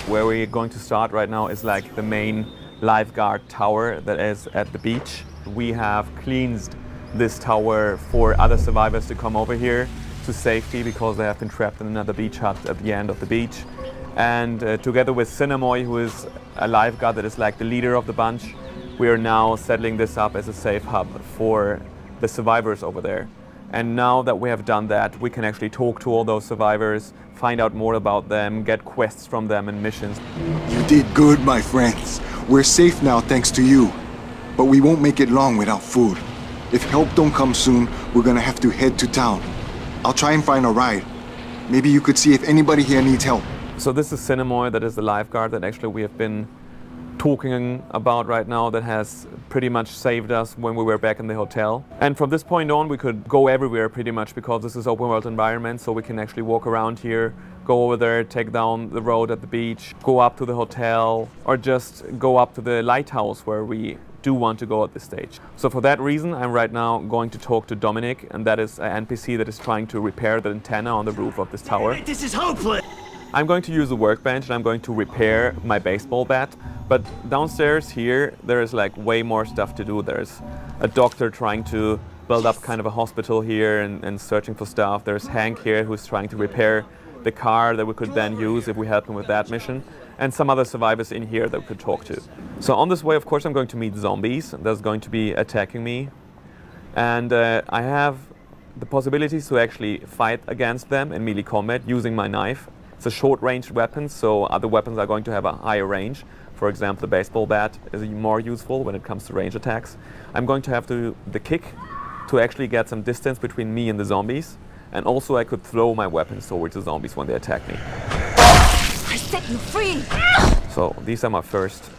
Where we're going to start right now is like the main lifeguard tower that is at the beach. We have cleansed this tower for other survivors to come over here to safety because they have been trapped in another beach hut at the end of the beach. And together with Cinemoy, who is a lifeguard that is like the leader of the bunch, we are now settling this up as a safe hub for the survivors over there. And now that we have done that, we can actually talk to all those survivors, find out more about them, get quests from them and missions. You did good, my friends. We're safe now thanks to you. But we won't make it long without food. If help don't come soon, we're gonna have to head to town. I'll try and find a ride. Maybe you could see if anybody here needs help. So this is Cinemoy, that is the lifeguard that actually we have been talking about right now, that has pretty much saved us when we were back in the hotel. And from this point on, we could go everywhere pretty much because this is open world environment, so we can actually walk around here, go over there, take down the road at the beach, go up to the hotel, or just go up to the lighthouse where we do want to go at this stage. So for that reason, I'm right now going to talk to Dominic, and that is an NPC that is trying to repair the antenna on the roof of this tower. This is hopeless! I'm going to use a workbench and I'm going to repair my baseball bat. But downstairs here, there is like way more stuff to do. There's a doctor trying to build up kind of a hospital here and searching for stuff. There's Hank here who's trying to repair the car that we could then use if we help him with that mission. And some other survivors in here that we could talk to. So on this way, of course, I'm going to meet zombies. That's going to be attacking me. And I have the possibilities to actually fight against them in melee combat using my knife. It's a short-range weapon, so other weapons are going to have a higher range. For example, the baseball bat is more useful when it comes to range attacks. I'm going to have the kick to actually get some distance between me and the zombies. And also I could throw my weapons towards the zombies when they attack me. I set you free! So these are my first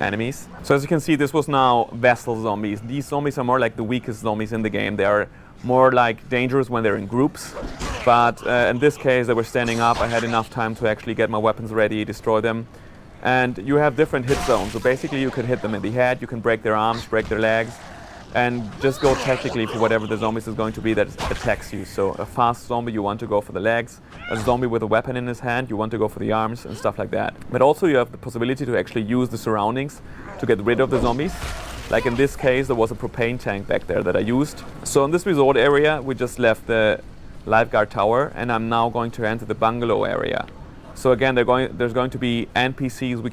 enemies. So as you can see, this was now vessel zombies. These zombies are more like the weakest zombies in the game. They are more like dangerous when they're in groups. But in this case, they were standing up. I had enough time to actually get my weapons ready, destroy them. And you have different hit zones. So basically you can hit them in the head, you can break their arms, break their legs, and just go tactically for whatever the zombies is going to be that attacks you. So a fast zombie, you want to go for the legs. A zombie with a weapon in his hand, you want to go for the arms and stuff like that. But also you have the possibility to actually use the surroundings to get rid of the zombies. Like in this case, there was a propane tank back there that I used. So in this resort area, we just left the lifeguard tower, and I'm now going to enter the bungalow area. So again, there's going to be NPCs we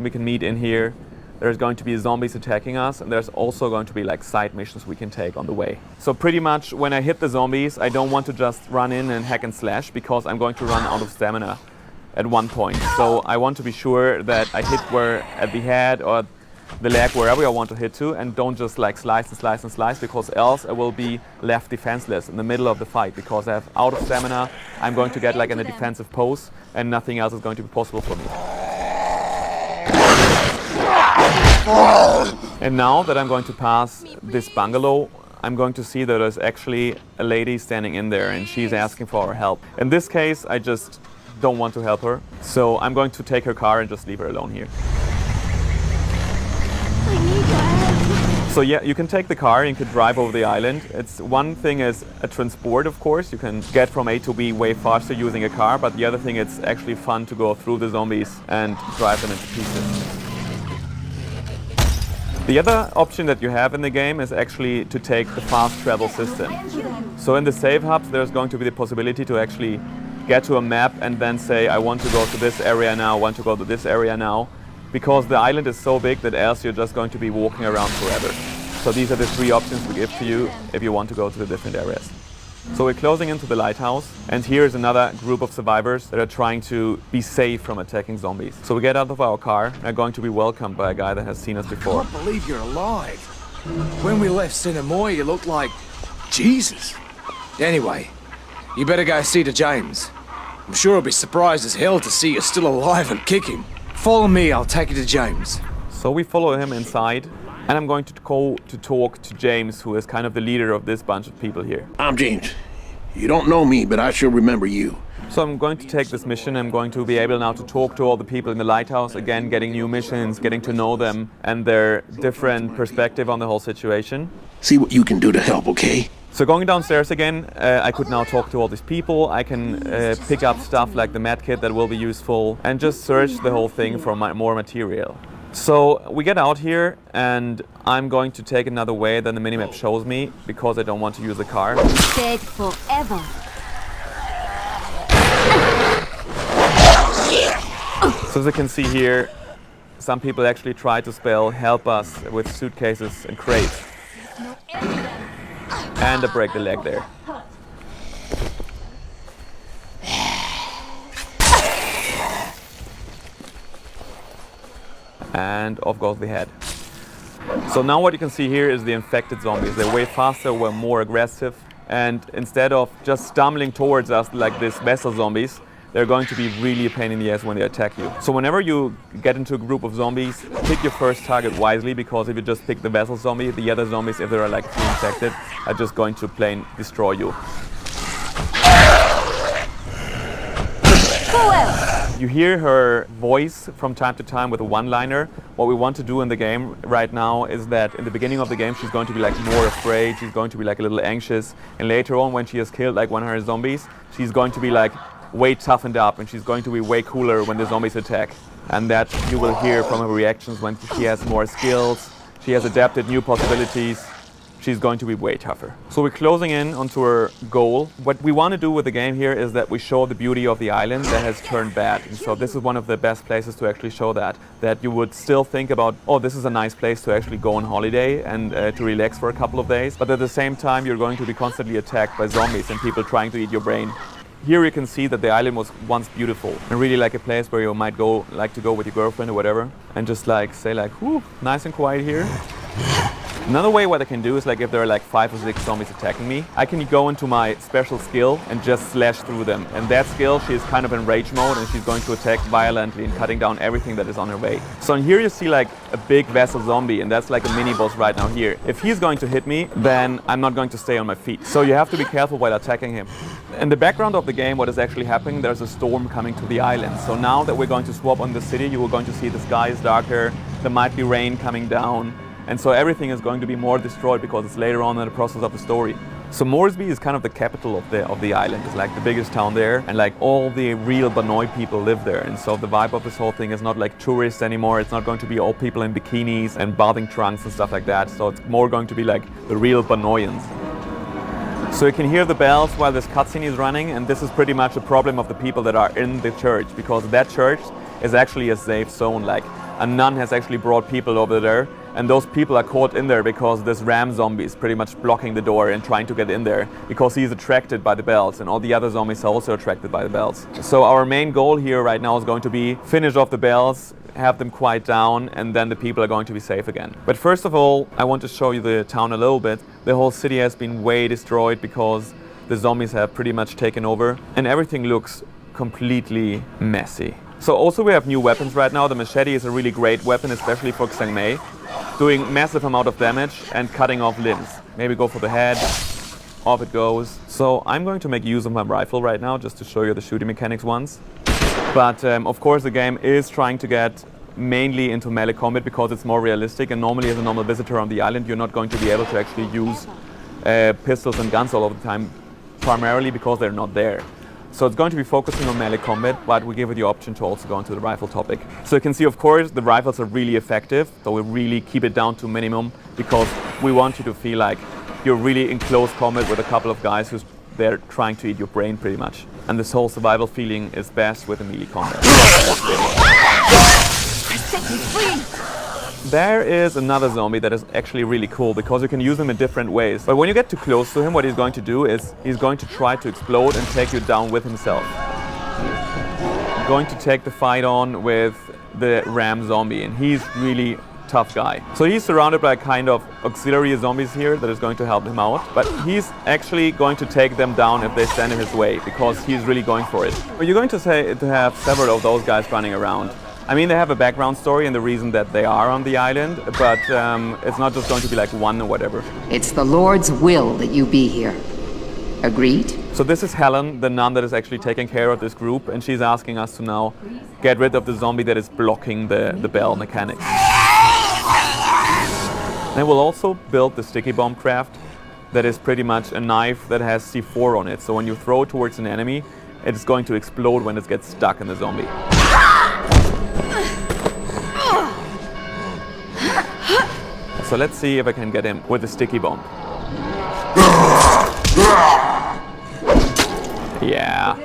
can meet in here. There's going to be zombies attacking us, and there's also going to be like side missions we can take on the way. So pretty much when I hit the zombies, I don't want to just run in and hack and slash because I'm going to run out of stamina at one point. So I want to be sure that I hit where at the head or the leg, wherever I want to hit to, and don't just like slice and slice and slice, because else I will be left defenseless in the middle of the fight because I have out of stamina. I'm going to get like in a defensive pose and nothing else is going to be possible for me. And now that I'm going to pass this bungalow, I'm going to see that there's actually a lady standing in there and she's asking for our help. In this case, I just don't want to help her. So I'm going to take her car and just leave her alone here. So yeah, you can take the car and you can drive over the island. It's one thing is a transport, of course. You can get from A to B way faster using a car, but the other thing, it's actually fun to go through the zombies and drive them into pieces. The other option that you have in the game is actually to take the fast travel system. So in the save hubs, there's going to be the possibility to actually get to a map and then say, I want to go to this area now, I want to go to this area now. Because the island is so big that else you're just going to be walking around forever. So these are the three options we give to you if you want to go to the different areas. So we're closing into the lighthouse, and here is another group of survivors that are trying to be safe from attacking zombies. So we get out of our car and are going to be welcomed by a guy that has seen us before. I can't believe you're alive. When we left Cinemoy, you looked like Jesus. Anyway, you better go see to James. I'm sure he'll be surprised as hell to see you still alive and kicking. Follow me, I'll take you to James. So we follow him inside, and I'm going to go to talk to James, who is kind of the leader of this bunch of people here. I'm James. You don't know me, but I sure remember you. So I'm going to take this mission. I'm going to be able now to talk to all the people in the lighthouse, again, getting new missions, getting to know them and their different perspective on the whole situation. See what you can do to help, okay? So going downstairs again, I could now talk to all these people. I can pick up stuff like the med kit that will be useful and just search the whole thing for more material. So we get out here and I'm going to take another way than the minimap shows me because I don't want to use the car. Dead forever. So as you can see here, some people actually try to spell help us with suitcases and crates. And I break the leg there. And off goes the head. So now what you can see here is the infected zombies. They're way faster, way more aggressive. And instead of just stumbling towards us like these vessel zombies, they're going to be really a pain in the ass when they attack you. So whenever you get into a group of zombies, pick your first target wisely, because if you just pick the vessel zombie, the other zombies, if they're like infected, are just going to plain destroy you. You hear her voice from time to time with a one-liner. What we want to do in the game right now is that in the beginning of the game she's going to be like more afraid, she's going to be like a little anxious, and later on when she has killed like 100 zombies, she's going to be like way toughened up and she's going to be way cooler when the zombies attack. And that you will hear from her reactions when she has more skills, she has adapted new possibilities. She's going to be way tougher. So we're closing in onto her goal. What we want to do with the game here is that we show the beauty of the island that has turned bad. And so this is one of the best places to actually show that you would still think about, oh, this is a nice place to actually go on holiday and to relax for a couple of days. But at the same time, you're going to be constantly attacked by zombies and people trying to eat your brain. Here you can see that the island was once beautiful and really like a place where you might like to go with your girlfriend or whatever and just like say like, whoo, nice and quiet here. Another way what I can do is like if there are like 5 or 6 zombies attacking me, I can go into my special skill and just slash through them. And that skill, she is kind of in rage mode and she's going to attack violently and cutting down everything that is on her way. So in here you see like a big vessel zombie, and that's like a mini boss right now here. If he's going to hit me, then I'm not going to stay on my feet. So you have to be careful while attacking him. In the background of the game, what is actually happening, there's a storm coming to the island. So now that we're going to swap on the city, you are going to see the sky is darker, there might be rain coming down. And so everything is going to be more destroyed because it's later on in the process of the story. So Moresby is kind of the capital of the island. It's like the biggest town there, and like all the real Banoi people live there. And so the vibe of this whole thing is not like tourists anymore. It's not going to be all people in bikinis and bathing trunks and stuff like that. So it's more going to be like the real Banoians. So you can hear the bells while this cutscene is running, and this is pretty much a problem of the people that are in the church, because that church is actually a safe zone. Like a nun has actually brought people over there, and those people are caught in there because this ram zombie is pretty much blocking the door and trying to get in there because he's attracted by the bells, and all the other zombies are also attracted by the bells. So our main goal here right now is going to be finish off the bells, have them quiet down, and then the people are going to be safe again. But first of all, I want to show you the town a little bit. The whole city has been way destroyed because the zombies have pretty much taken over, and everything looks completely messy. So also we have new weapons right now. The machete is a really great weapon, especially for Xiang Mei, doing massive amount of damage and cutting off limbs. Maybe go for the head, off it goes. So I'm going to make use of my rifle right now just to show you the shooting mechanics once. But of course the game is trying to get mainly into melee combat because it's more realistic, and normally as a normal visitor on the island you're not going to be able to actually use pistols and guns all of the time, primarily because they're not there. So it's going to be focusing on melee combat, but we give it the option to also go into the rifle topic. So you can see, of course, the rifles are really effective, so we really keep it down to minimum because we want you to feel like you're really in close combat with a couple of guys who's they're trying to eat your brain pretty much. And this whole survival feeling is best with a melee combat. Set me free! There is another zombie that is actually really cool because you can use him in different ways. But when you get too close to him, what he's going to do is he's going to try to explode and take you down with himself. Going to take the fight on with the ram zombie, and he's really tough guy. So he's surrounded by kind of auxiliary zombies here that is going to help him out, but he's actually going to take them down if they stand in his way because he's really going for it. But you're going to say to have several of those guys running around. I mean, they have a background story and the reason that they are on the island, but it's not just going to be like one or whatever. It's the Lord's will that you be here. Agreed? So this is Helen, the nun that is actually taking care of this group, and she's asking us to now get rid of the zombie that is blocking the bell mechanics. Then we'll also build the sticky bomb craft that is pretty much a knife that has C4 on it. So when you throw it towards an enemy, it is going to explode when it gets stuck in the zombie. So let's see if I can get him with a sticky bomb. Yeah.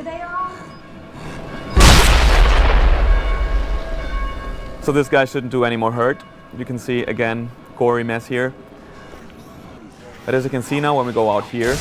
So this guy shouldn't do any more hurt. You can see again, gory mess here. But as you can see now, when we go out here,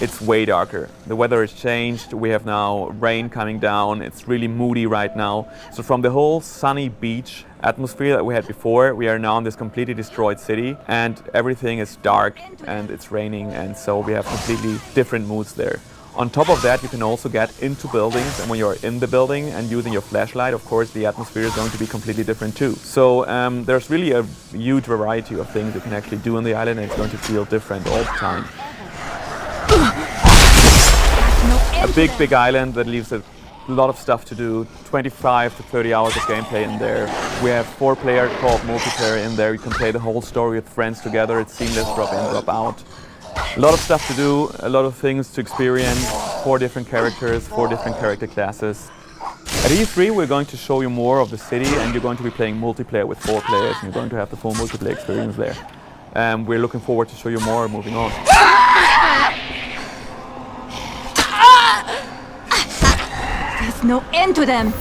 it's way darker. The weather has changed. We have now rain coming down. It's really moody right now. So from the whole sunny beach atmosphere that we had before, we are now in this completely destroyed city, and everything is dark and it's raining, and so we have completely different moods there. On top of that, you can also get into buildings, and when you're in the building and using your flashlight, of course, the atmosphere is going to be completely different too. So there's really a huge variety of things you can actually do on the island, and it's going to feel different all the time. A big island that leaves a lot of stuff to do, 25 to 30 hours of gameplay in there. We have 4-player co-op multiplayer in there. You can play the whole story with friends together. It's seamless, drop in, drop out. A lot of stuff to do, a lot of things to experience, 4 different characters, 4 different character classes. At E3 we're going to show you more of the city, and you're going to be playing multiplayer with 4 players, and you're going to have the full multiplayer experience there. We're looking forward to show you more moving on. There's no end to them.